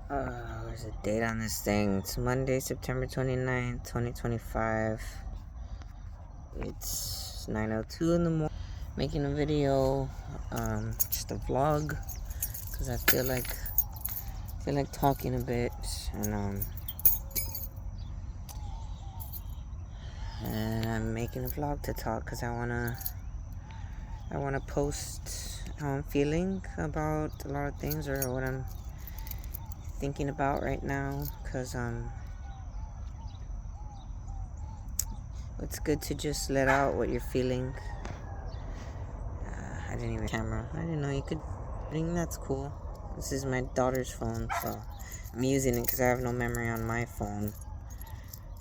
There's a date on this thing. It's Monday, September 29th, 2025. It's 9:02 in the morning. Making a video, just a vlog, because I feel like talking a bit, and I'm making a vlog to talk because I wanna post how I'm feeling about a lot of things, or what I'm thinking about right now, because it's good to just let out what you're feeling. I didn't even camera. I didn't know you could. I think that's cool. This is my daughter's phone, so I'm using it because I have no memory on my phone.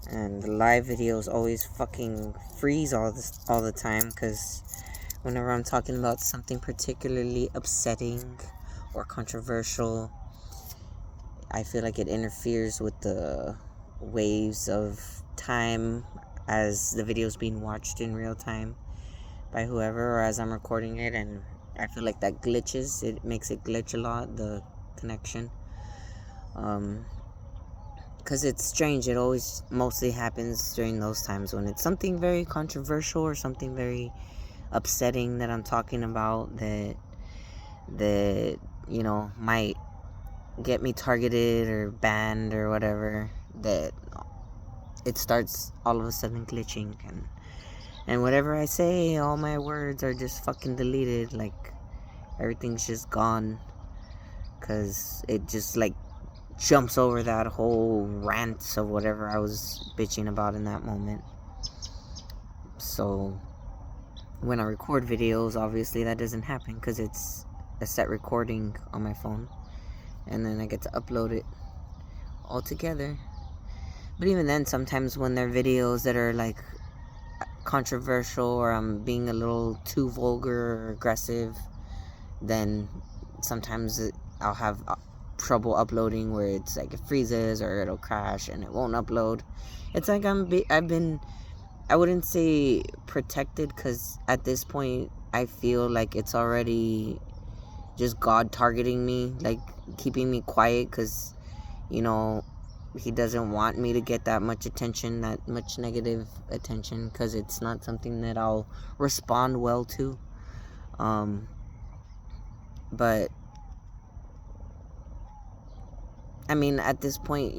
And the live videos always fucking freeze all the time, because whenever I'm talking about something particularly upsetting or controversial, I feel like it interferes with the waves of time as the video is being watched in real time by whoever, or as I'm recording it, and I feel like that glitches. It makes it glitch a lot, the connection. Because it's strange. It always mostly happens during those times when it's something very controversial or something very upsetting that I'm talking about that might get me targeted or banned or whatever, that it starts all of a sudden glitching, and whatever I say, all my words are just fucking deleted. Like, everything's just gone, because it just like jumps over that whole rant of whatever I was bitching about in that moment. So when I record videos, obviously that doesn't happen, because it's a set recording on my phone, and then I get to upload it all together. But even then, sometimes when there are videos that are like controversial, or I'm being a little too vulgar or aggressive, then sometimes I'll have trouble uploading, where it's like it freezes or it'll crash and it won't upload. It's like I've been, I wouldn't say protected, because at this point I feel like it's already just God targeting me, like keeping me quiet, because he doesn't want me to get that much attention, that much negative attention, because it's not something that I'll respond well to. But I mean, at this point,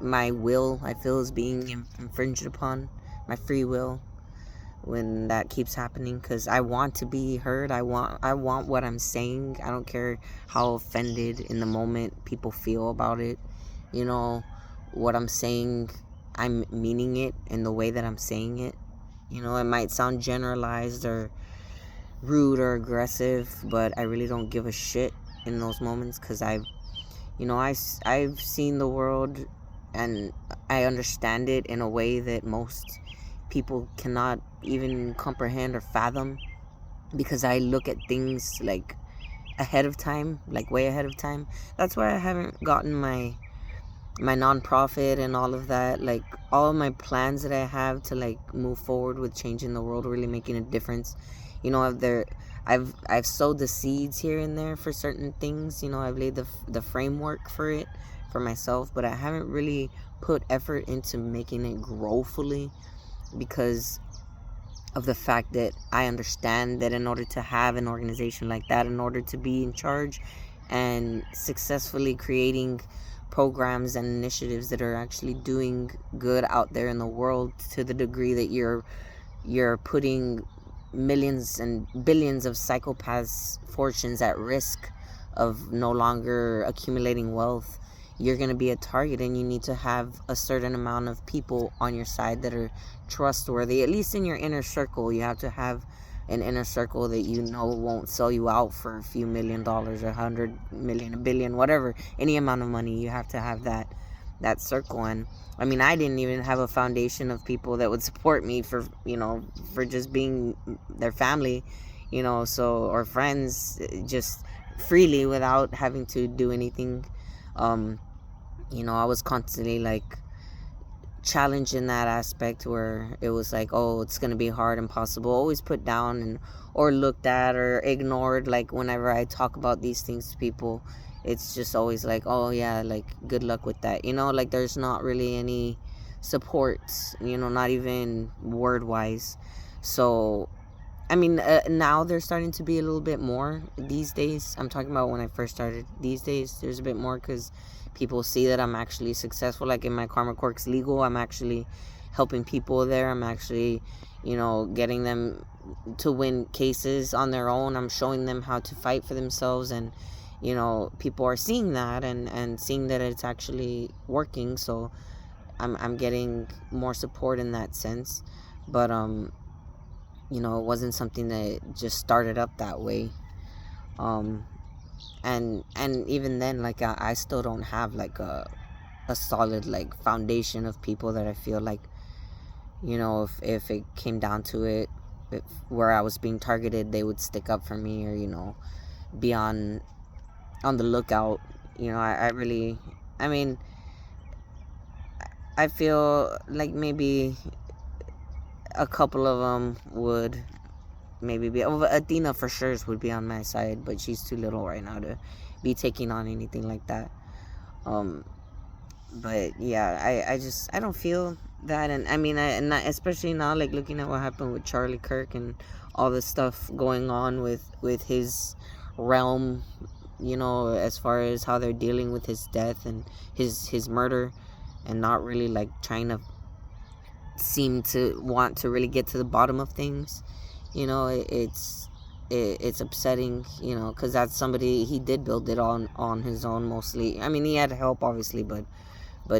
my will, I feel, is being infringed upon, my free will, when that keeps happening, because I want to be heard. I want what I'm saying. I don't care how offended in the moment people feel about it. What I'm saying, I'm meaning it in the way that I'm saying it. It might sound generalized or rude or aggressive, but I really don't give a shit in those moments, because I've seen the world, and I understand it in a way that most people cannot even comprehend or fathom, because I look at things like ahead of time, like way ahead of time. That's why I haven't gotten my nonprofit and all of that, like all of my plans that I have to like move forward with changing the world, really making a difference. I've sowed the seeds here and there for certain things. I've laid the framework for it for myself, but I haven't really put effort into making it grow fully, because of the fact that I understand that in order to have an organization like that, in order to be in charge and successfully creating programs and initiatives that are actually doing good out there in the world, to the degree that you're putting millions and billions of psychopaths' fortunes at risk of no longer accumulating wealth, you're going to be a target, and you need to have a certain amount of people on your side that are trustworthy. At least in your inner circle, you have to have an inner circle that won't sell you out for a few $1,000,000 or 100 million, $1 billion, whatever, any amount of money. You have to have that circle. And I mean, I didn't even have a foundation of people that would support me for just being their family, or friends, just freely, without having to do anything. I was constantly like challenged in that aspect, where it was like, oh, it's gonna be hard, impossible, always put down or looked at or ignored. Like, whenever I talk about these things to people, it's just always like, oh yeah, like good luck with that, you know, like there's not really any support, you know, not even word wise. So I mean, now they're starting to be a little bit more these days. I'm talking about when I first started. These days, there's a bit more because people see that I'm actually successful. Like in my Karma Quirks Legal, I'm actually helping people there. I'm actually, you know, getting them to win cases on their own. I'm showing them how to fight for themselves. And, you know, people are seeing that and seeing that it's actually working. So I'm getting more support in that sense. But, you know, it wasn't something that just started up that way. And even then, like I still don't have like a solid like foundation of people that I feel like, you know, if it came down to it, where I was being targeted, they would stick up for me, or, you know, be on the lookout. You know, I really, I mean, I feel like maybe a couple of them would maybe be over. Athena for sure would be on my side, but she's too little right now to be taking on anything like that. But yeah, I don't feel that. And I mean, and especially now, like looking at what happened with Charlie Kirk and all the stuff going on with his realm, you know, as far as how they're dealing with his death and his murder, and not really like trying to seem to want to really get to the bottom of things. You know, it's upsetting, you know, because that's somebody, he did build it on his own mostly. I mean, he had help obviously, but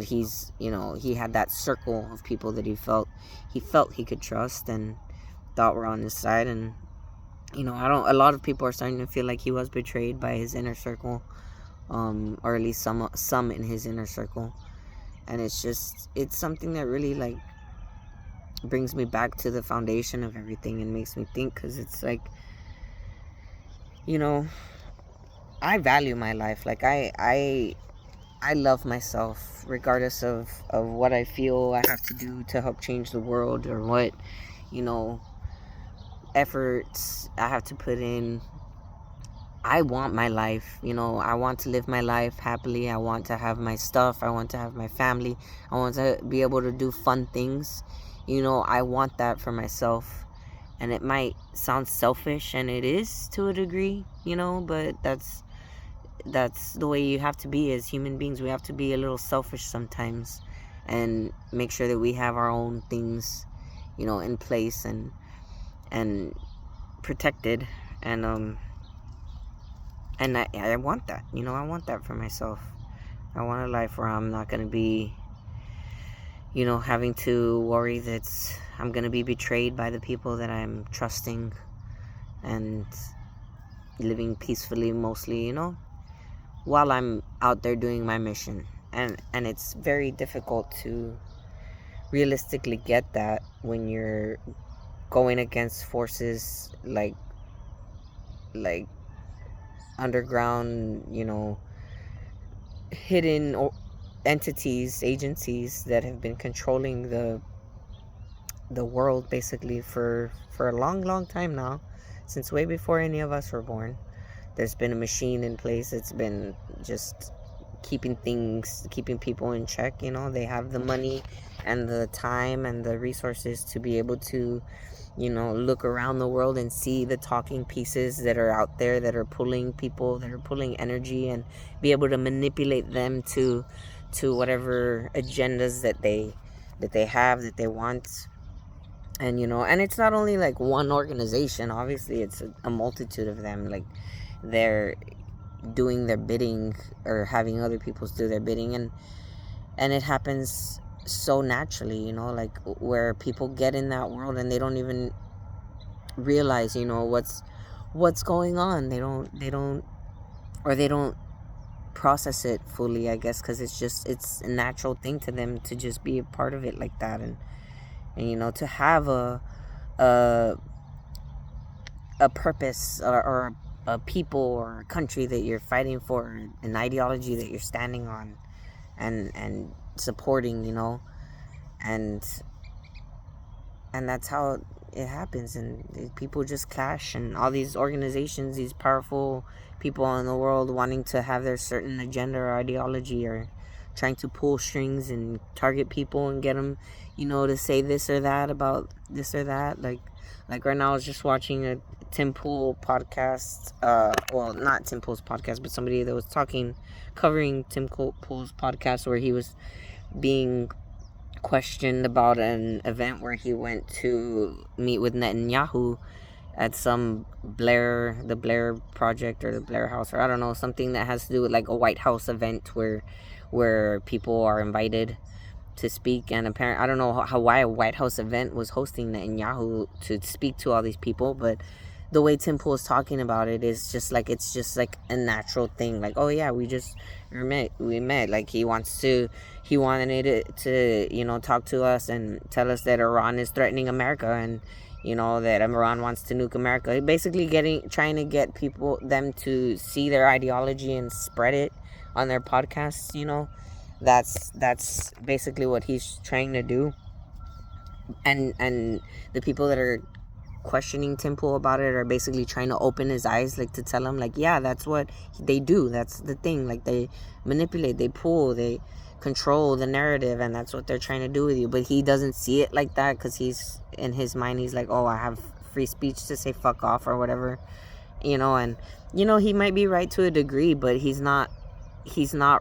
he's, you know, he had that circle of people that he felt he could trust and thought were on his side. And, you know, a lot of people are starting to feel like he was betrayed by his inner circle, or at least some in his inner circle. And it's something that really like brings me back to the foundation of everything and makes me think, because it's like, you know, I value my life. Like I love myself regardless of what I feel I have to do to help change the world, or what, you know, efforts I have to put in. I want my life, you know, I want to live my life happily. I want to have my stuff. I want to have my family. I want to be able to do fun things. You know, I want that for myself. And it might sound selfish, and it is to a degree, you know, but that's the way you have to be as human beings. We have to be a little selfish sometimes and make sure that we have our own things, you know, in place and protected. And I want that, you know, I want that for myself. I want a life where I'm not going to be, you know, having to worry that I'm going to be betrayed by the people that I'm trusting, and living peacefully mostly, you know, while I'm out there doing my mission. And it's very difficult to realistically get that when you're going against forces like underground, you know, hidden entities, agencies that have been controlling the world basically for a long time now, since way before any of us were born. There's been a machine in place that's been just keeping people in check. You know, they have the money and the time and the resources to be able to, you know, look around the world and see the talking pieces that are out there that are pulling people, that are pulling energy, and be able to manipulate them to whatever agendas that they have, that they want. And, you know, and it's not only like one organization, obviously it's a multitude of them. Like, they're doing their bidding, or having other people do their bidding, and it happens so naturally, you know, like where people get in that world and they don't even realize, you know, what's going on. They don't process it fully, I guess, because it's a natural thing to them to just be a part of it like that. And you know, to have a purpose, or a people or a country that you're fighting for, an ideology that you're standing on and supporting, you know, and that's how it happens, and people just clash, and all these organizations, these powerful people in the world wanting to have their certain agenda or ideology, or trying to pull strings and target people and get them, to say this or that about this or that. Like right now, I was just watching a Tim Pool podcast. Well, not Tim Pool's podcast, but somebody that was covering Tim Pool's podcast, where he was being questioned about an event where he went to meet with Netanyahu at some the Blair Project or the Blair House, or I don't know, something that has to do with like a White House event where people are invited to speak. And apparently, I don't know why a White House event was hosting Netanyahu to speak to all these people, but the way Tim Pool is talking about it is just like, it's just like a natural thing. Like, oh yeah, we met. Like he wanted it to, talk to us and tell us that Iran is threatening America, and, that Iran wants to nuke America. Basically trying to get them to see their ideology and spread it on their podcasts, That's basically what he's trying to do. And the people that are questioning Tim Pool about it are basically trying to open his eyes, like to tell him, like, yeah, that's what they do. That's the thing. Like, they manipulate, they pull, they control the narrative, and that's what they're trying to do with you. But he doesn't see it like that, because he's, in his mind, he's like, oh, I have free speech to say fuck off or whatever, and he might be right to a degree, but he's not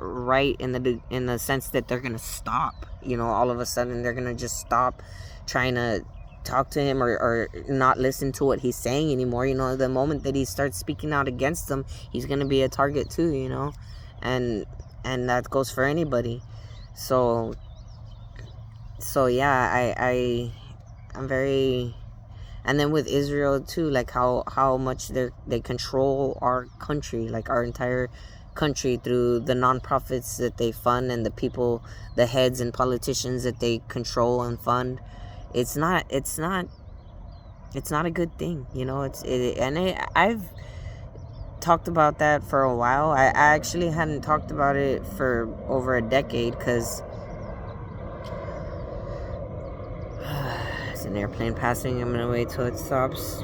right in the sense that they're gonna stop, all of a sudden they're gonna just stop trying to talk to him, or not listen to what he's saying anymore. The moment that he starts speaking out against them, he's gonna be a target too, and that goes for anybody. So yeah, I'm very. And then with Israel too, like how much they control our country, like our entire country, through the nonprofits that they fund and the people, the heads and politicians that they control and fund. It's not a good thing, I've talked about that for a while. I actually hadn't talked about it for over a decade, because it's an airplane passing. I'm gonna wait till it stops.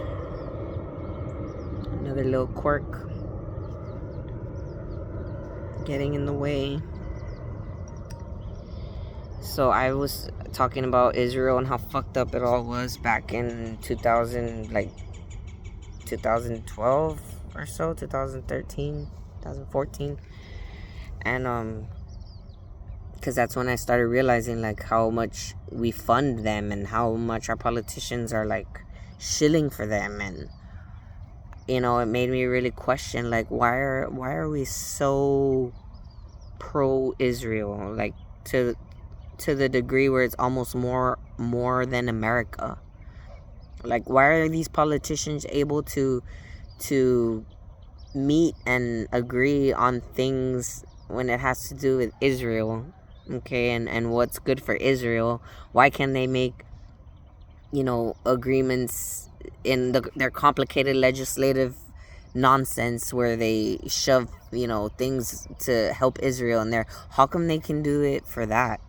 Another little quirk getting in the way. So I was talking about Israel and how fucked up it all was back in 2012 or so, 2013, 2014. And because that's when I started realizing, like, how much we fund them and how much our politicians are, like, shilling for them. And it made me really question, like, why are we so pro-Israel, like, to the degree where it's almost more than America. Like, why are these politicians able to meet and agree on things when it has to do with Israel, okay, and what's good for Israel? Why can't they make, agreements in their complicated legislative nonsense where they shove, things to help Israel in there? How come they can do it for that,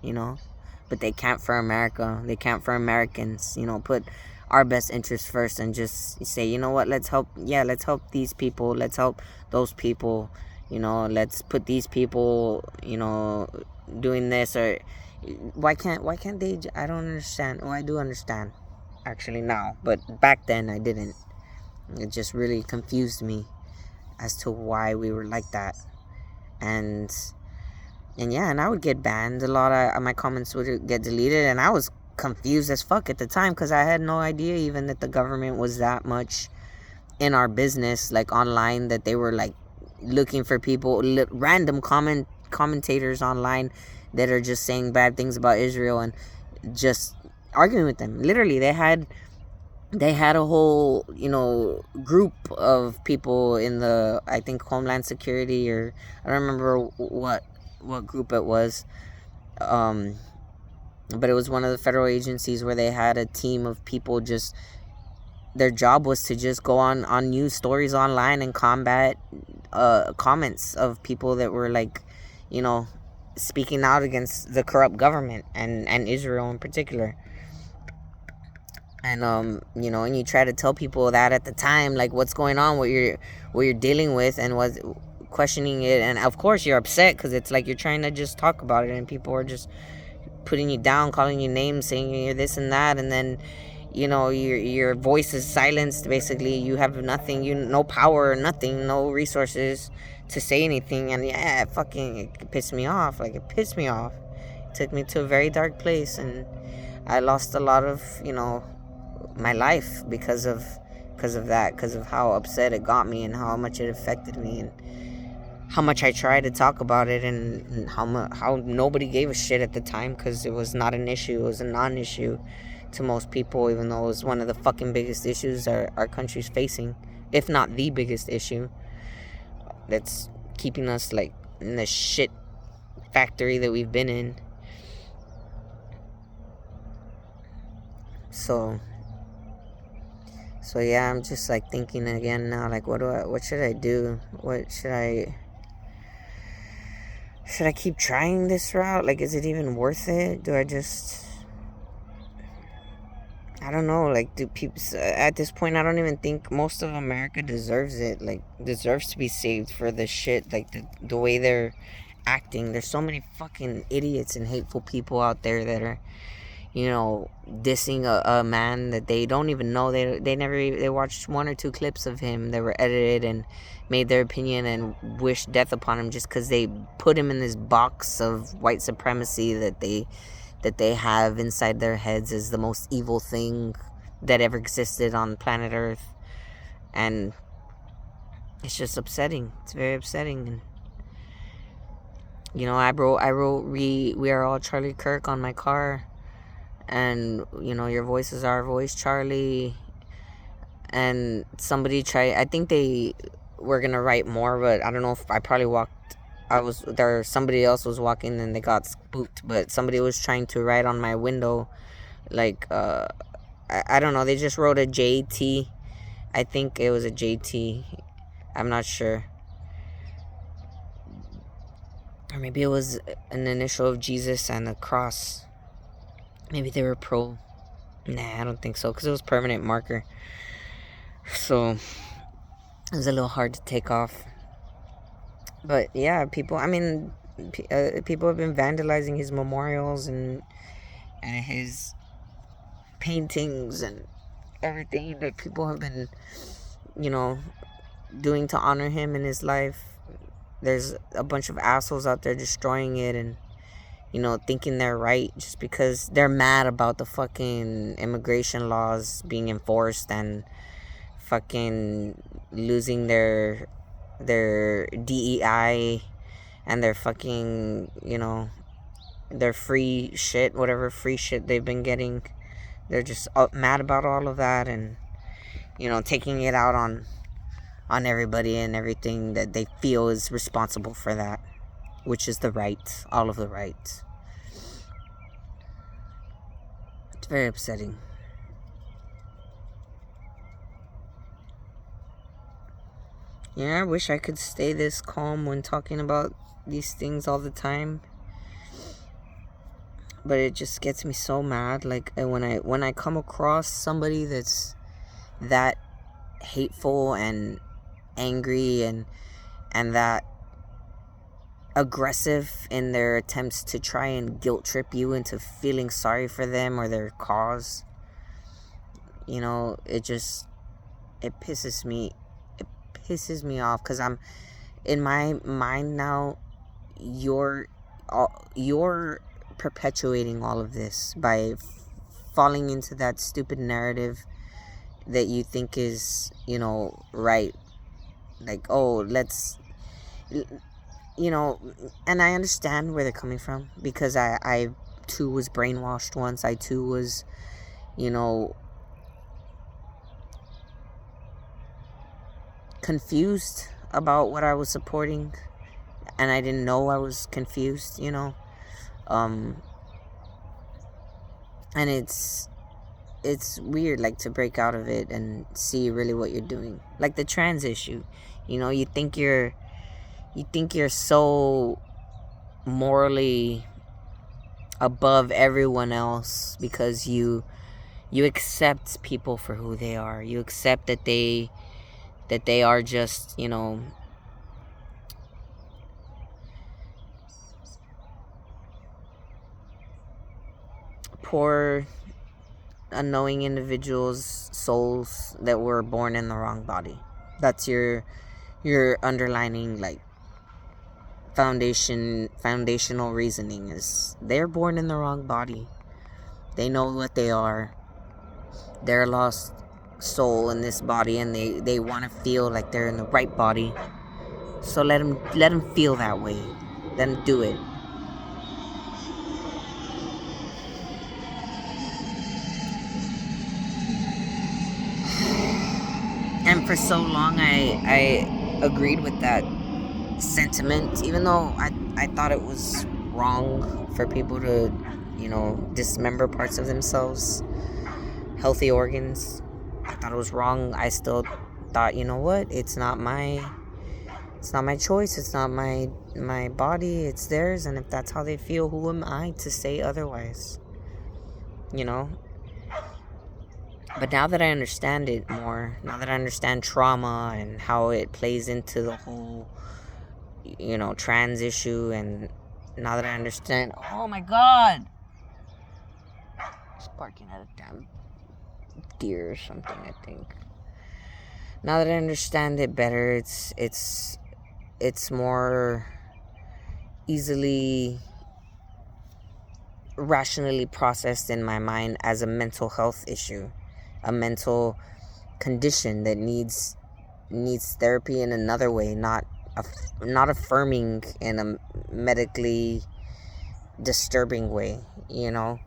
but they can't for America? They can't for Americans, put our best interests first and just say, you know what, let's help these people, let's help those people, let's put these people, doing this. Or why can't they? I don't understand. Well, I do understand actually now, but back then I didn't. It just really confused me as to why we were like that. And I would get banned. A lot of my comments would get deleted, and I was confused as fuck at the time, because I had no idea even that the government was that much in our business, like online, that they were like looking for people, random commentators online that are just saying bad things about Israel and just arguing with them. Literally, they had a whole, group of people in the, I think, Homeland Security, or I don't remember what group it was. But it was one of the federal agencies where they had a team of people, just their job was to just go on news stories online and combat comments of people that were like, speaking out against the corrupt government and Israel in particular. And and you try to tell people that at the time, like, what's going on, what you're dealing with, and what's questioning it, and of course you're upset because it's like you're trying to just talk about it, and people are just putting you down, calling you names, saying you're this and that, and then your voice is silenced. Basically, you have nothing, no power, nothing, no resources to say anything. And yeah, it pissed me off. Like, it pissed me off. It took me to a very dark place, and I lost a lot of my life because of that, because of how upset it got me and how much it affected me, and how much I tried to talk about it, and how nobody gave a shit at the time, because it was not an issue. It was a non-issue to most people, even though it was one of the fucking biggest issues our country's facing, if not the biggest issue that's keeping us like in the shit factory that we've been in. So yeah, I'm just like thinking again now, like, what should I do? Should I keep trying this route? Like, is it even worth it? Do I just, I don't know, like, do people, at this point, I don't even think most of America deserves it, like, deserves to be saved for this shit, like, the way they're acting. There's so many fucking idiots and hateful people out there that are, dissing a man that they don't even know. They watched 1 or 2 clips of him that were edited and made their opinion and wished death upon him just because they put him in this box of white supremacy that they have inside their heads as the most evil thing that ever existed on planet Earth. And it's just upsetting. It's very upsetting. And I wrote we are all Charlie Kirk on my car. And your voice is our voice, Charlie. And somebody tried, I think they were gonna write more, but I don't know if I probably somebody else was walking and they got spooked, but somebody was trying to write on my window, like, I don't know, they just wrote a JT. I think it was a JT, I'm not sure, or maybe it was an initial of Jesus and a cross. Maybe they were pro. Nah, I don't think so, because it was permanent marker. So it was a little hard to take off. But yeah, people have been vandalizing his memorials and his paintings and everything that people have been, doing to honor him in his life. There's a bunch of assholes out there destroying it and thinking they're right just because they're mad about the fucking immigration laws being enforced and fucking losing their DEI and their fucking, their free shit, whatever free shit they've been getting. They're just mad about all of that and, taking it out on everybody and everything that they feel is responsible for that, which is the right, all of the rights. It's very upsetting. I wish I could stay this calm when talking about these things all the time. But it just gets me so mad. Like, when I come across somebody that's that hateful and angry and that aggressive in their attempts to try and guilt trip you into feeling sorry for them or their cause, it pisses me off, because I'm in my mind now, you're perpetuating all of this by falling into that stupid narrative that you think is right, like, oh, let's, and I understand where they're coming from, because I too was brainwashed once. I too was, confused about what I was supporting, and I didn't know I was confused, and it's weird, like, to break out of it and see really what you're doing. Like the trans issue, you think you're so morally above everyone else because you You accept people for who they are. You accept that they are just, you know, poor, unknowing individuals, souls that were born in the wrong body. That's your underlining, like, foundational reasoning is they're born in the wrong body. They know what they are. They're a lost soul in this body, and they want to feel like they're in the right body. So let them feel that way. Let them do it. And for so long, I agreed with that sentiment, even though I thought it was wrong for people to, you know, dismember parts of themselves, healthy organs. I thought it was wrong. I still thought, you know what? It's not my choice. It's not my body. It's theirs. And if that's how they feel, who am I to say otherwise? You know? But now that I understand it more, now that I understand trauma and how it plays into the whole, you know, trans issue, and now that I understand, oh my God, it's barking at a damn deer or something, I think. Now that I understand it better, it's more easily rationally processed in my mind as a mental health issue, a mental condition that needs therapy in another way, not affirming in a medically disturbing way, you know.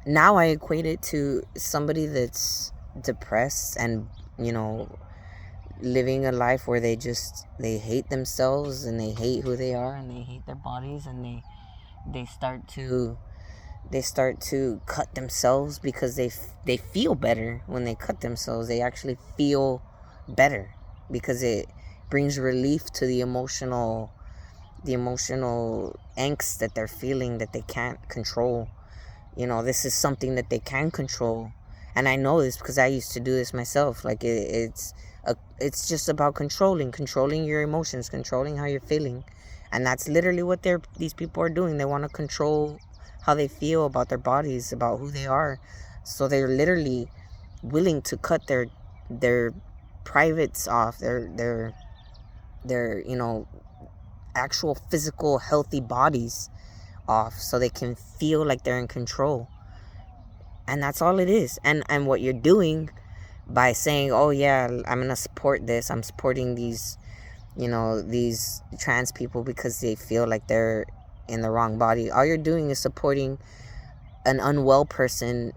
Now I equate it to somebody that's depressed and, you know, living a life where they hate themselves and they hate who they are and they hate their bodies, and they start to cut themselves because they feel better when they cut themselves. They actually feel better because it brings relief to the emotional angst that they're feeling that they can't control. You know, this is something that they can control, and I know this because I used to do this myself. Like, it's just about controlling your emotions, controlling how you're feeling, and that's literally what these people are doing. They want to control how they feel about their bodies, about who they are. So they're literally willing to cut their privates off, their you know, actual physical healthy bodies off, so they can feel like they're in control. And that's all it is. And what you're doing by saying, oh yeah, I'm gonna support this, I'm supporting these, you know, these trans people because they feel like they're in the wrong body, all you're doing is supporting an unwell person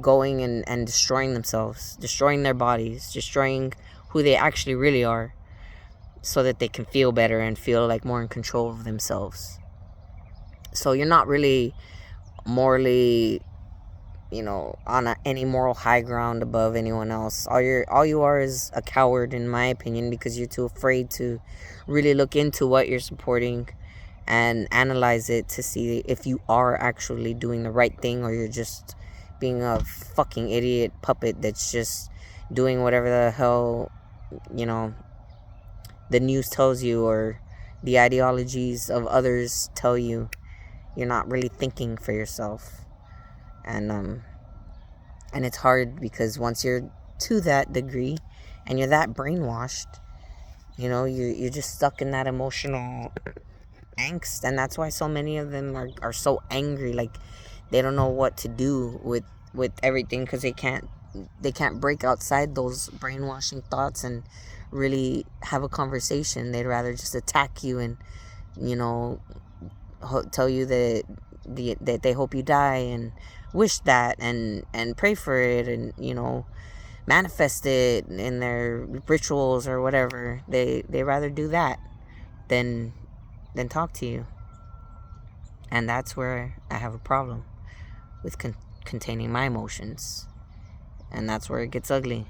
going and destroying themselves, destroying their bodies, destroying who they actually really are, so that they can feel better and feel like more in control of themselves. So you're not really morally, you know, on any moral high ground above anyone else. All you are is a coward, in my opinion, because you're too afraid to really look into what you're supporting and analyze it to see if you are actually doing the right thing, or you're just being a fucking idiot puppet that's just doing whatever the hell, you know, the news tells you or the ideologies of others tell you. You're not really thinking for yourself. And it's hard because once you're to that degree and you're that brainwashed, you know, you're just stuck in that emotional angst. And that's why so many of them are so angry. Like, they don't know what to do with everything, because they can't break outside those brainwashing thoughts and really have a conversation. They'd rather just attack you and, you know, tell you that they hope you die and wish that and pray for it, and, you know, manifest it in their rituals or whatever. They rather do that than talk to you. And that's where I have a problem with containing my emotions, and that's where it gets ugly.